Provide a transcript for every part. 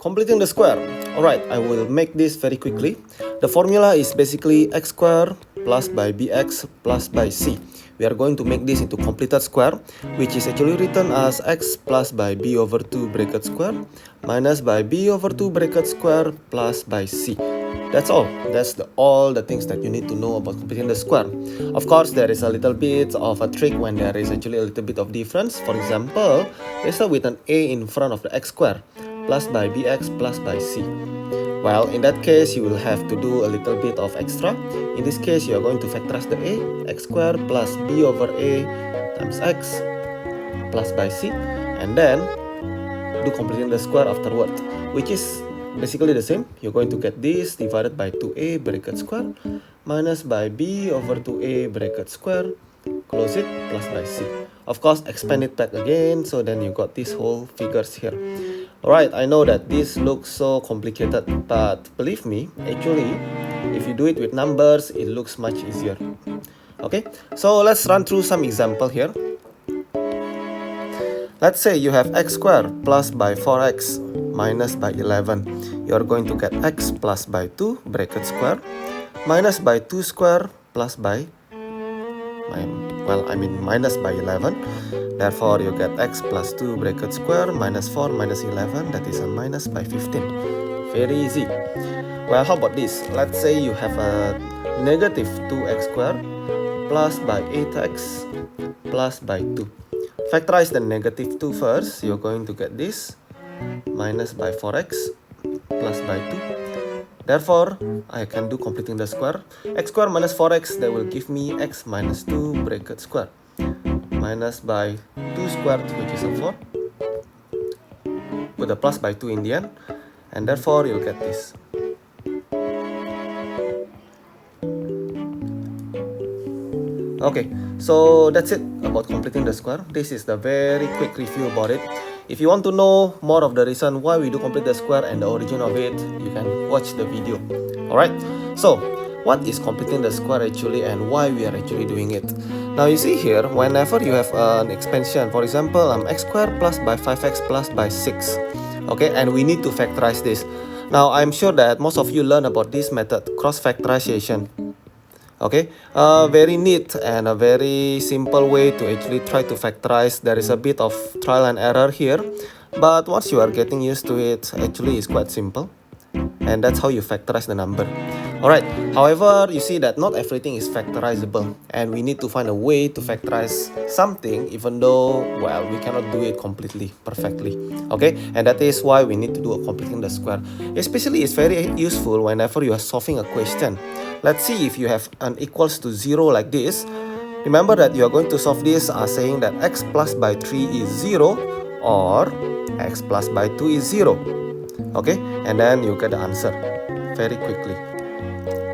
completing the square. Alright, I will make this very quickly. The formula is basically x square plus by bx plus by c. We are going to make this into completed square, which is actually written as x plus by b over 2 bracket square minus by b over 2 bracket square plus by c. That's all. That's all the things that you need to know about completing the square. Of course, there is a little bit of a trick when there is actually a little bit of difference. For example, let's start with an a in front of the x square plus by bx plus by c. Well, in that case, you will have to do a little bit of extra. In this case, you are going to factorize the a, x squared plus b over a times x plus by c, and then do completing the square afterward, which is basically the same. You're going to get this divided by 2a bracket square minus by b over 2a bracket square, close it, plus by c. Of course, expand it back again, so then you got these whole figures here. Alright, I know that this looks so complicated, but believe me, actually, if you do it with numbers, it looks much easier. Okay, so let's run through some example here. Let's say you have x squared plus by 4x minus by 11. You're going to get x plus by 2 bracket square minus by 2 square plus by minus by 11. Therefore, you get x plus 2 bracket square minus 4 minus 11, that is a minus by 15. Very easy. Well, how about this? Let's say you have a negative 2x squared plus by 8x plus by 2. Factorize the negative 2 first. You're going to get this minus by 4x plus by 2. Therefore, I can do completing the square. X squared minus 4x, that will give me x minus 2 bracket square minus by 2 squared, which is a 4. Put a plus by 2 in the end, and therefore you'll get this. Okay, so that's it about completing the square. This is the very quick review about it. If you want to know more of the reason why we do complete the square and the origin of it, you can watch the video. Alright, so what is completing the square actually and why we are actually doing it? Now you see here, whenever you have an expansion, for example, x squared plus by 5x plus by 6. Okay, and we need to factorize this. Now I'm sure that most of you learn about this method, cross factorization. Okay, very neat and a very simple way to actually try to factorize. There is a bit of trial and error here, but once you are getting used to it, actually it's quite simple. And that's how you factorize the number. Alright, however, you see that not everything is factorizable, and we need to find a way to factorize something even though, well, we cannot do it completely, perfectly. Okay, and that is why we need to do a completing the square. Especially it's very useful whenever you are solving a question. Let's see if you have an equals to 0 like this. Remember that you are going to solve this as saying that x plus by 3 is 0 or x plus by 2 is 0. Okay, and then you get the answer very quickly.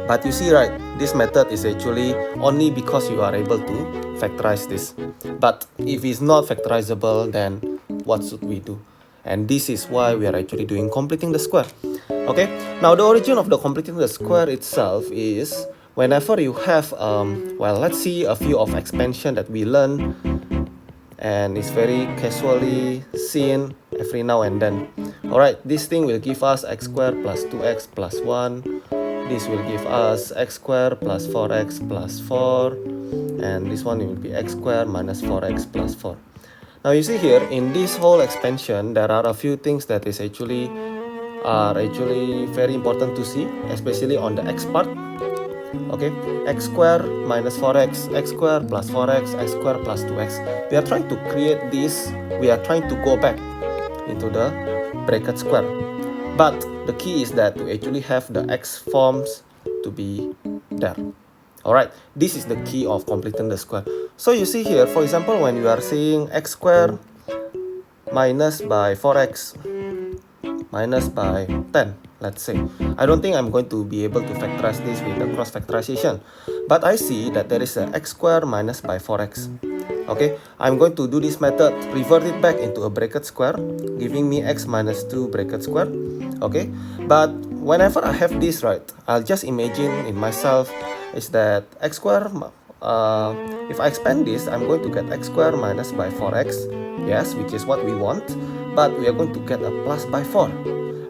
But you see, right, this method is actually only because you are able to factorize this. But if it's not factorizable, then what should we do? And this is why we are actually doing completing the square. Okay, now the origin of the completing the square itself is whenever you have, well, let's see a few of expansion that we learn, and it's very casually seen every now and then. Alright, this thing will give us x squared plus 2x plus 1. This will give us x squared plus 4x plus 4. And this one will be x squared minus 4x plus 4. Now you see here, in this whole expansion, there are a few things that is actually very important to see, especially on the x part. Okay, x squared minus 4x, x squared plus 4x, x squared plus 2x. We are trying to create this, we are trying to go back into the bracket square. But the key is that to actually have the x forms to be there. Alright, this is the key of completing the square. So you see here, for example, when you are seeing x squared minus by 4x minus by 10, let's say. I don't think I'm going to be able to factorize this with the cross factorization. But I see that there is a x squared minus by 4x. Okay, I'm going to do this method, revert it back into a bracket square, giving me x minus 2 bracket square. Okay, but whenever I have this, right, I'll just imagine in myself is that x squared, if I expand this, I'm going to get x squared minus by 4x, yes, which is what we want, but we are going to get a plus by 4.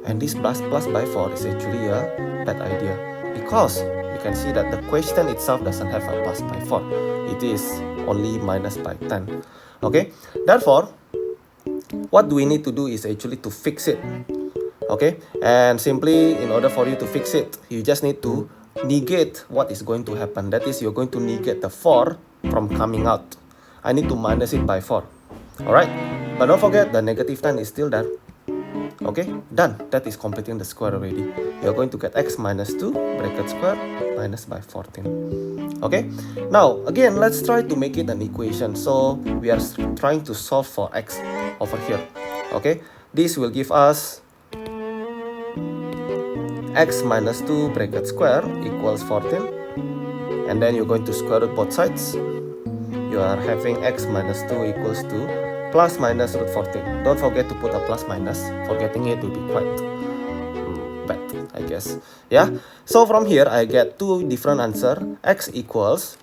And this plus by 4 is actually a bad idea, because you can see that the question itself doesn't have a plus by 4. It is only minus by 10. Okay, therefore, what do we need to do is actually to fix it. Okay, and simply in order for you to fix it, you just need to negate what is going to happen. That is, you're going to negate the 4 from coming out. I need to minus it by 4. Alright, but don't forget the negative 10 is still there. Okay, done. That is completing the square already. You're going to get x minus 2 bracket square minus by 14. Okay, now again, let's try to make it an equation. So we are trying to solve for x over here. Okay, this will give us x minus 2 bracket square equals 14. And then you're going to square root both sides. You are having x minus 2 equals to plus minus root 14. Don't forget to put a plus minus. Forgetting it will be quite bad, I guess. Yeah. So from here, I get two different answer. X equals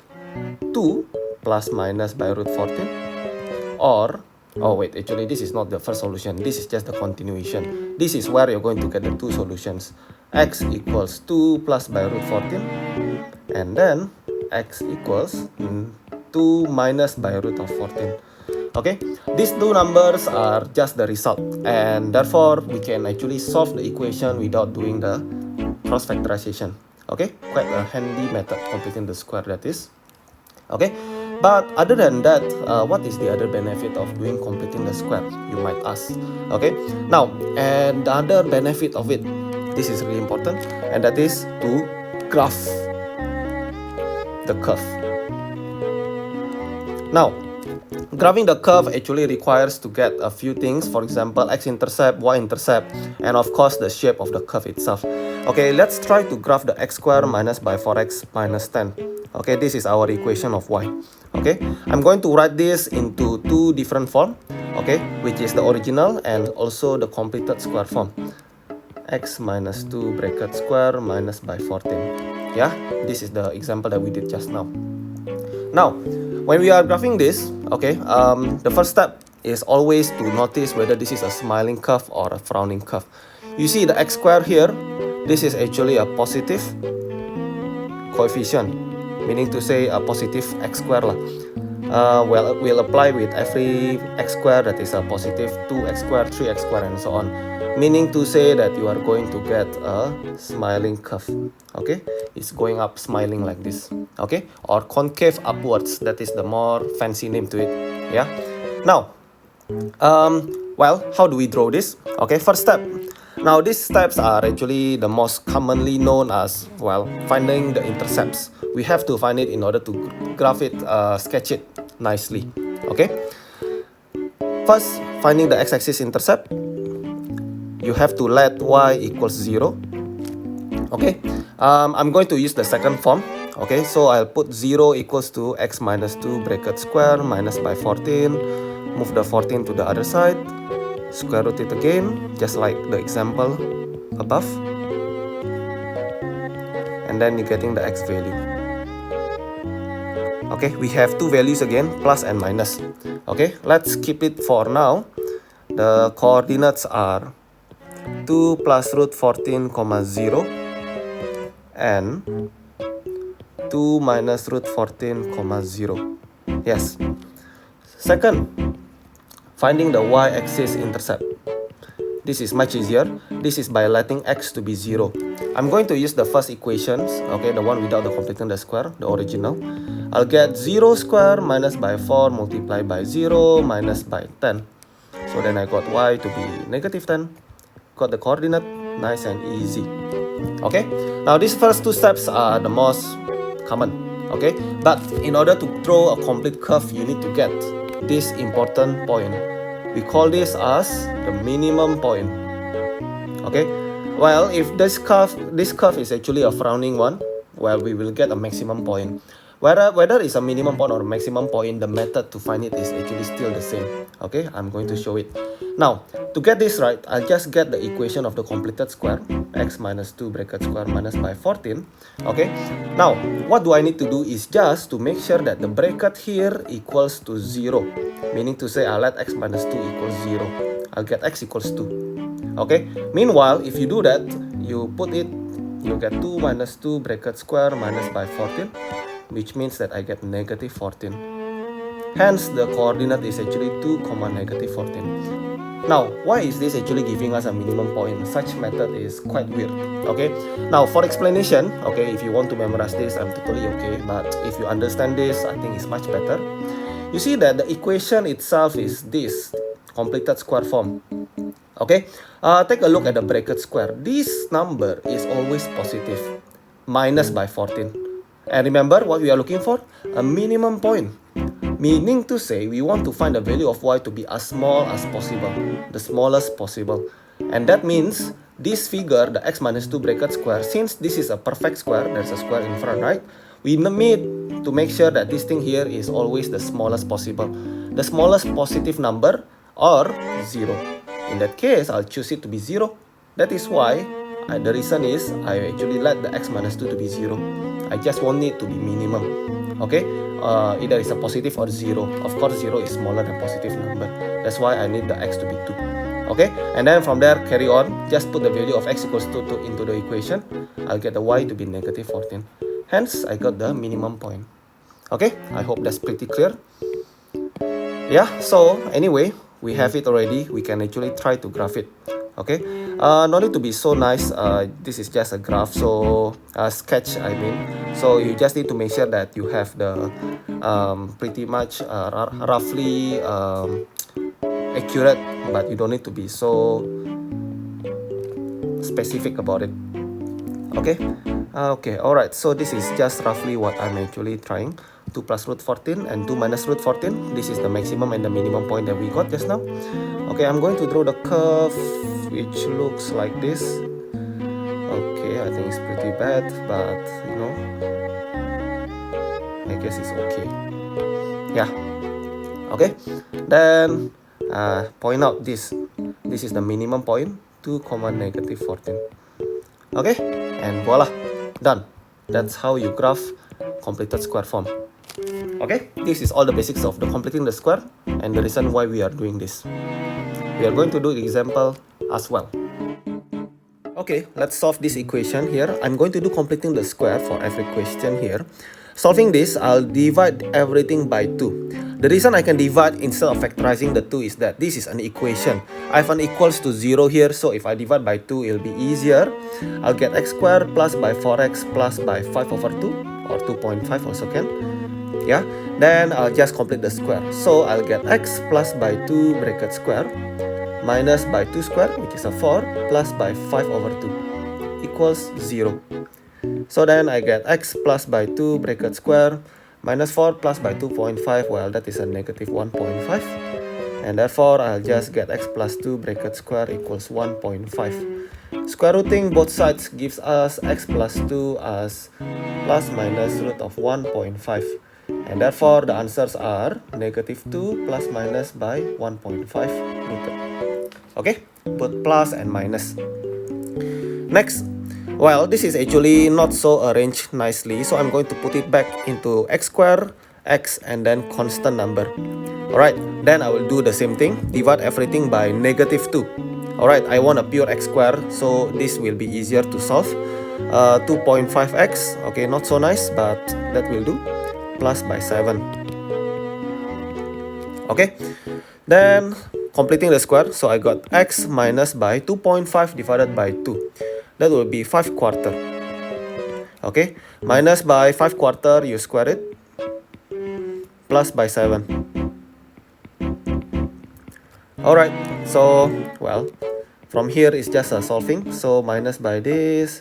2 plus minus by root 14. Or, oh wait, actually this is not the first solution. This is just the continuation. This is where you're going to get the two solutions. X equals 2 plus by root 14. And then x equals 2 minus by root of 14. Okay, these two numbers are just the result, and therefore we can actually solve the equation without doing the cross factorization. Okay, quite a handy method completing the square, that is. Okay, but other than that, what is the other benefit of doing completing the square, you might ask. Okay, now, and the other benefit of it, this is really important, and that is to graph the curve. Now, graphing the curve actually requires to get a few things. For example, x-intercept, y-intercept, and of course the shape of the curve itself. Okay, let's try to graph the x squared minus by 4x minus 10. Okay, this is our equation of y. Okay, I'm going to write this into two different form. Okay, which is the original and also the completed square form. X minus 2 bracket square minus by 14. Yeah, this is the example that we did just now. Now, when we are graphing this, okay, the first step is always to notice whether this is a smiling curve or a frowning curve. You see the x squared here, this is actually a positive coefficient, meaning to say a positive x squared lah. Well, we'll apply with every x squared, that is a positive 2x squared, 3x squared, and so on. Meaning to say that you are going to get a smiling curve. Okay, it's going up smiling like this. Okay, or concave upwards, that is the more fancy name to it. Yeah. Now, well, how do we draw this? Okay, first step. Now these steps are actually the most commonly known as, well, finding the intercepts. We have to find it in order to graph it, sketch it nicely. Okay, first, finding the x-axis intercept, you have to let y equals 0. Okay, I'm going to use the second form. Okay, so I'll put 0 equals to x minus 2 bracket square minus by 14. Move the 14 to the other side. Square root it again, just like the example above. And then you're getting the x value. Okay, we have two values again, plus and minus. Okay, let's keep it for now. The coordinates are 2 plus root 14, 0 and 2 minus root 14, 0. Yes. Second, finding the y-axis intercept. This is much easier. This is by letting x to be 0. I'm going to use the first equations, okay, the one without the completing the square, the original. I'll get 0 square minus by 4 multiplied by 0 minus by 10. So then I got y to be negative 10. Got the coordinate, nice and easy. Okay, now these first two steps are the most common. Okay, but in order to draw a complete curve, you need to get this important point. We call this as the minimum point. Okay, well, if this curve is actually a frowning one, well, we will get a maximum point. Whether it's a minimum point or a maximum point, the method to find it is actually still the same. Okay, I'm going to show it. Now, to get this right, I'll just get the equation of the completed square, x minus 2 bracket square minus by 14. Okay, now, what do I need to do is just to make sure that the bracket here equals to 0. Meaning to say, I'll let x minus 2 equals 0. I'll get x equals 2. Okay, meanwhile, if you do that, you put it, you get 2 minus 2 bracket square minus by 14, which means that I get negative 14. Hence, the coordinate is actually 2, negative 14. Now, why is this actually giving us a minimum point? Such method is quite weird. Okay, now for explanation, okay, if you want to memorize this, I'm totally okay, but if you understand this, I think it's much better. You see that the equation itself is this completed square form. Okay, take a look at the bracket square. This number is always positive, minus by 14. And remember what we are looking for? A minimum point. Meaning to say, we want to find the value of y to be as small as possible, the smallest possible. And that means this figure, the x minus 2 bracket square, since this is a perfect square, there's a square in front, right? We need to make sure that this thing here is always the smallest possible. The smallest positive number or 0. In that case, I'll choose it to be 0. That is why, the reason is, I actually let the x minus 2 to be 0. I just want it to be minimum. Okay, either it's a positive or 0. Of course, 0 is smaller than positive number. That's why I need the x to be 2. Okay, and then from there, carry on. Just put the value of x equals to 2 into the equation. I'll get the y to be negative 14. Hence, I got the minimum point. Okay, I hope that's pretty clear. Yeah, so anyway, we have it already. We can actually try to graph it. Okay, no need to be so nice. This is just a graph, so sketch, I mean. So you just need to make sure that you have the pretty much roughly accurate, but you don't need to be so specific about it. Okay, okay, alright. So this is just roughly what I'm actually trying. 2 plus root 14 and 2 minus root 14. This is the maximum and the minimum point that we got just now. Okay, I'm going to draw the curve, which looks like this. Okay, I think it's pretty bad, but you know, I guess it's okay. Yeah. Okay, then point out this. This is the minimum point, 2, negative 14. Okay, and voila, done. That's how you graph completed square form. Okay, this is all the basics of the completing the square and the reason why we are doing this. We are going to do the example as well. Okay, let's solve this equation here. I'm going to do completing the square for every question here. Solving this, I'll divide everything by 2. The reason I can divide instead of factorizing the 2 is that this is an equation. I have an equals to 0 here, so if I divide by 2, it'll be easier. I'll get x squared plus by 4x plus by 5 over 2, or 2.5 also can. Yeah, then I'll just complete the square. So I'll get x plus by 2 bracket square minus by 2 square, which is a 4, plus by 5 over 2 equals 0. So then I get x plus by 2 bracket square minus 4 plus by 2.5, well, that is a negative 1.5. And therefore, I'll just get x plus 2 bracket square equals 1.5. Square rooting both sides gives us x plus 2 as plus minus root of 1.5. And therefore, the answers are negative 2 plus minus by 1.5 rooted. Okay, put plus and minus. Next, well, this is actually not so arranged nicely, so I'm going to put it back into x square, x, and then constant number. Alright, then I will do the same thing, divide everything by negative 2. Alright, I want a pure x square, so this will be easier to solve. 2.5x, okay, not so nice, but that will do, plus by 7. Okay, then completing the square, so I got x minus by 2.5 divided by 2. That will be 5 quarter. Okay, minus by 5 quarter, you square it, plus by 7. Alright, so, well, from here is just a solving, so minus by this.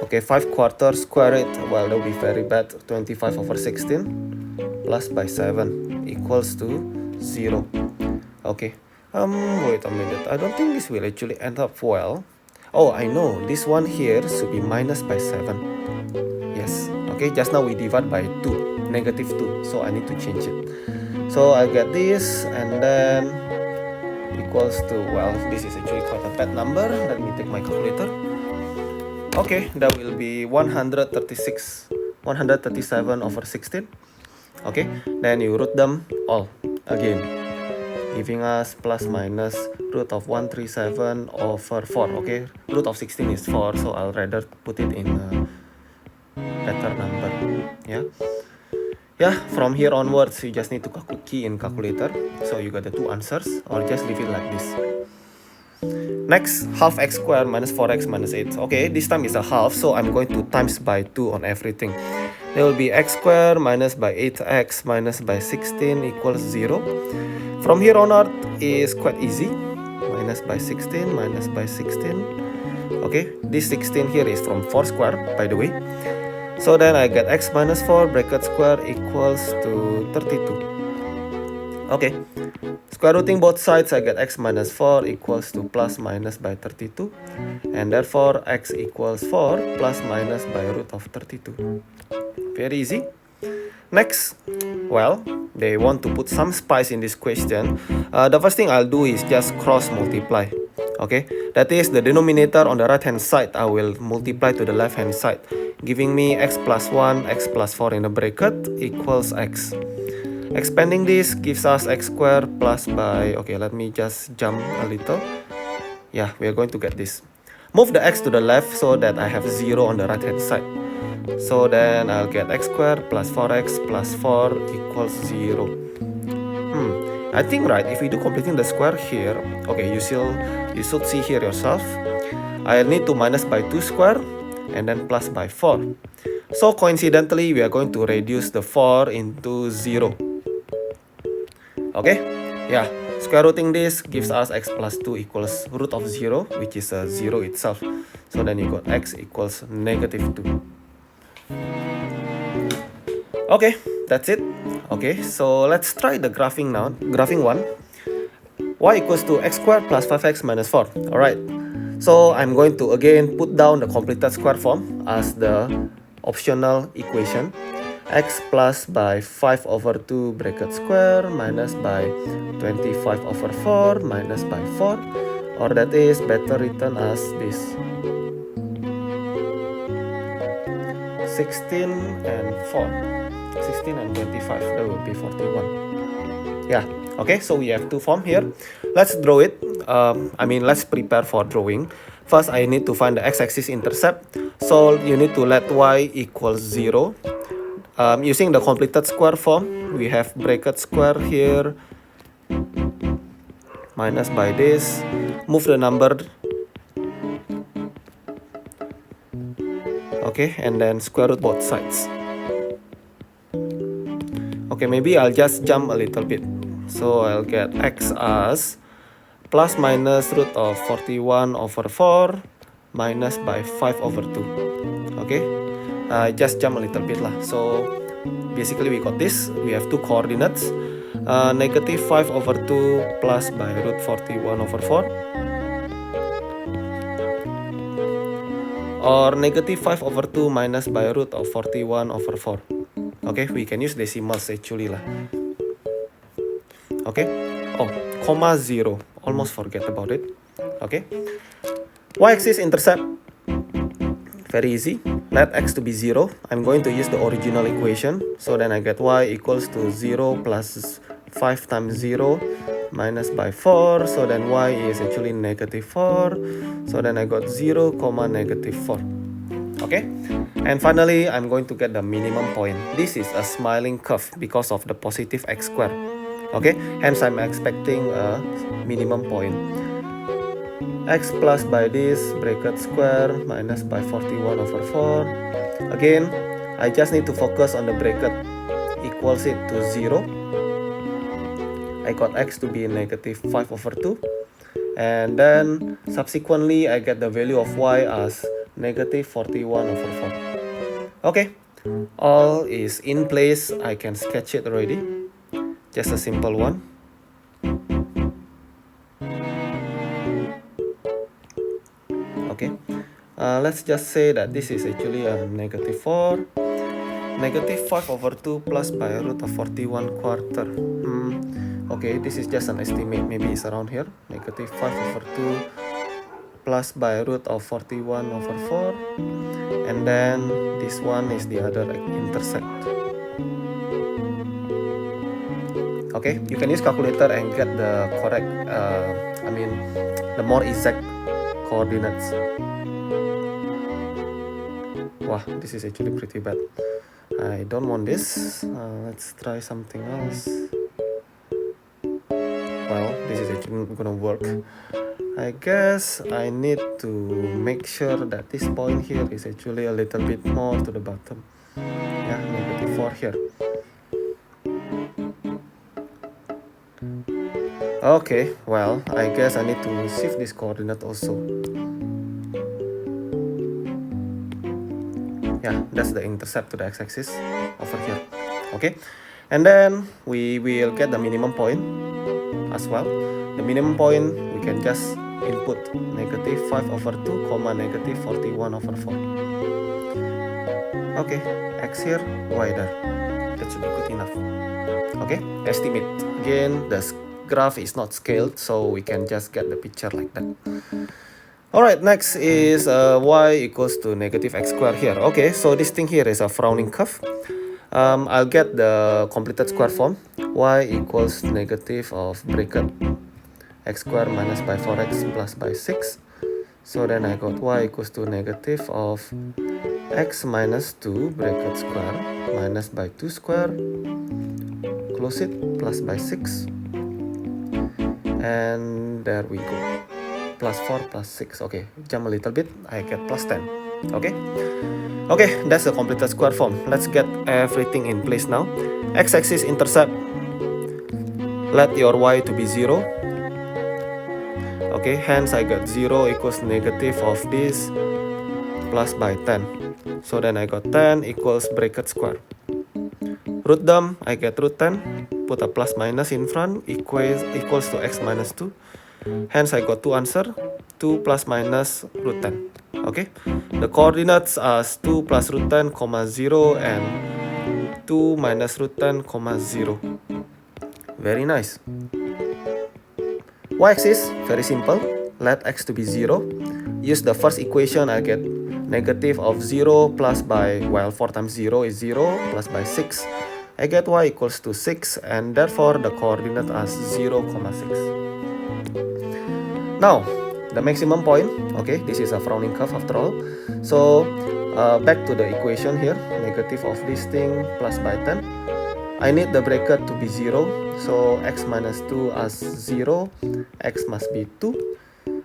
Okay, 5 quarter, square it, well, that will be very bad, 25 over 16, plus by 7, equals to 0. Okay, wait a minute, I don't think this will actually end up well. Oh, I know, this one here should be minus by 7. Yes, okay, just now we divide by 2, negative 2, so I need to change it. So I get this, and then equals to, well, this is actually quite a bad number. Let me take my calculator. Okay, that will be 137 over 16. Okay, then you root them all again. giving us plus minus root of 137 over 4. Okay, root of 16 is 4, so I'll rather put it in a better number. Yeah, from here onwards you just need to key in calculator, so you got the two answers, or just leave it like this. Next, half x squared minus 4x minus 8. Okay, this time is a half, so I'm going to times by 2 on everything. There will be x squared minus by 8x minus by 16 equals 0. From here on out is quite easy. Minus by 16 minus by 16. Okay, this 16 here is from 4 square, by the way. So then I get x minus 4 bracket square equals to 32. Okay, square rooting both sides, I get x minus 4 equals to plus minus by 32. And therefore x equals 4 plus minus by root of 32. Very easy. Next, well, they want to put some spice in this question. The first thing I'll do is just cross multiply. Okay, that is the denominator on the right hand side I will multiply to the left hand side, giving me x plus 1, x plus 4 in the bracket equals x. Expanding this gives us x squared plus by, okay, let me just jump a little. Yeah, we are going to get this. Move the x to the left so that I have 0 on the right hand side. So then I'll get x squared plus 4x plus 4 equals 0. I think, right, if we do completing the square here, okay, you should see here yourself. I need to minus by 2 square and then plus by 4. So coincidentally, we are going to reduce the 4 into 0. Okay, yeah, square rooting this gives us x plus 2 equals root of 0, which is 0 itself. So then you got x equals negative 2. Okay, that's it. Okay, so let's try the graphing now. Graphing 1. Y equals to x squared plus 5x minus 4. Alright, so I'm going to again put down the completed square form as the optional equation. X plus by 5 over 2 bracket square minus by 25 over 4 minus by 4, or that is better written as this. 16 and 4. 16 and 25, that will be 41. Yeah, okay, so we have two forms here. Let's draw it. Let's prepare for drawing. First, I need to find the x-axis intercept. So you need to let y equals 0. Using the completed square form, we have bracket square here minus by this. Move the number. Okay, and then square root both sides. Okay, maybe I'll just jump a little bit. So I'll get x as plus minus root of 41 over 4 minus by 5 over 2. Okay, just jump a little bit lah. So basically we got this. We have two coordinates. Negative 5 over 2 plus by root 41 over 4. Or negative 5 over 2 minus by root of 41 over 4. Okay, we can use decimals actually lah. Okay, oh, comma 0, almost forget about it. Okay, y-axis intercept, very easy. Let x to be 0. I'm going to use the original equation. So then I get y equals to 0 plus 5 times 0 minus by 4. So then y is actually negative 4. So then I got 0, negative 4. Okay, and finally I'm going to get the minimum point. This is a smiling curve because of the positive x squared. Okay, hence I'm expecting a minimum point. X plus by this bracket square minus by 41 over 4. Again, I just need to focus on the bracket equals it to 0. I got x to be negative 5 over 2. And then subsequently I get the value of y as negative 41 over 4. Okay, all is in place. I can sketch it already. Just a simple one. Okay, let's just say that this is actually a negative 4. Negative 5 over 2 plus by root of 41 quarter. Okay, this is just an estimate. Maybe it's around here. Negative 5 over 2 plus by root of 41 over 4. And then this one is the other intersect. Okay, you can use calculator and get the correct, the more exact coordinates. Wow, this is actually pretty bad. I don't want this. Let's try something else. Well, this is actually gonna work. I guess I need to make sure that this point here is actually a little bit more to the bottom. Yeah, -4 here. Okay, well, I guess I need to shift this coordinate also. Yeah, that's the intercept to the x-axis over here. Okay, and then we will get the minimum point as well. The minimum point we can just input -5/2, -41/4. Okay, x here, y there. That should be good enough. Okay, estimate. Again, the graph is not scaled, so we can just get the picture like that. Alright, next is y equals to -x² here. Okay, so this thing here is a frowning curve. I'll get the completed square form. Y equals negative of bracket x² minus by 4x plus by 6. So then I got y equals to negative of x minus 2 bracket square minus by 2 square, close it, plus by 6. And there we go. Plus 4 plus 6. Okay, jump a little bit, I get plus 10. Okay, that's the completed square form. Let's get everything in place now. X-axis intercept, let your y to be 0. Okay, hence I got 0 equals negative of this plus by 10. So then I got 10 equals bracket square. Root them, I get root 10. Put a plus minus in front, equals to x minus 2. Hence I got two answer, 2 plus minus root 10. Okay, the coordinates are 2 plus root 10, 0 and 2 minus root 10, 0. Very nice. Y-axis, very simple. Let x to be 0. Use the first equation, I get negative of 0 plus by, well, 4 times 0 is 0, plus by 6. I get y equals to 6, and therefore the coordinate as 0, 6. Now, the maximum point, okay, this is a frowning curve after all. So, back to the equation here, negative of this thing plus by 10. I need the bracket to be 0, so x minus 2 as 0, x must be 2,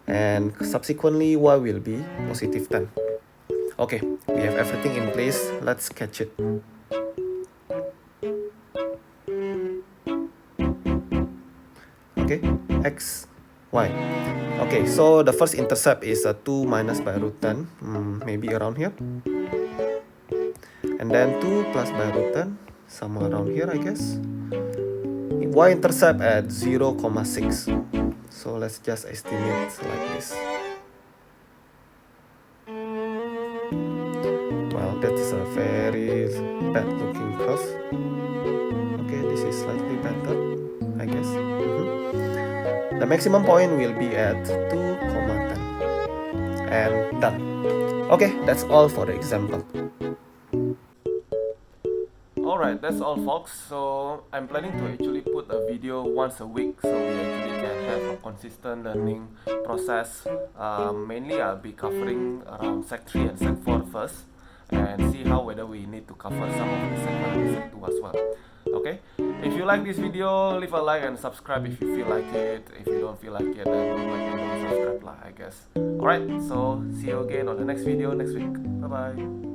and subsequently y will be positive 10. Okay, we have everything in place, let's sketch it. Okay, x, y. Okay, so the first intercept is a 2 minus by root 10, maybe around here. And then 2 plus by root 10, somewhere around here, I guess. Y-intercept at 0, 6. So let's just estimate like this. Well, that is a very bad looking curve. Okay, this is slightly better, I guess. The maximum point will be at 2, 10. And done. Okay, that's all for the example. Alright, that's all folks. So I'm planning to actually put a video once a week, so we actually can have a consistent learning process. Mainly I'll be covering around Sec 3 and Sec 4 first, and see how whether we need to cover some of the Sec 1 and Sec 2 as well. Okay, if you like this video, leave a like and subscribe if you feel like it. If you don't feel like it, then don't like and don't subscribe lah, I guess. Alright, so see you again on the next video next week. Bye bye.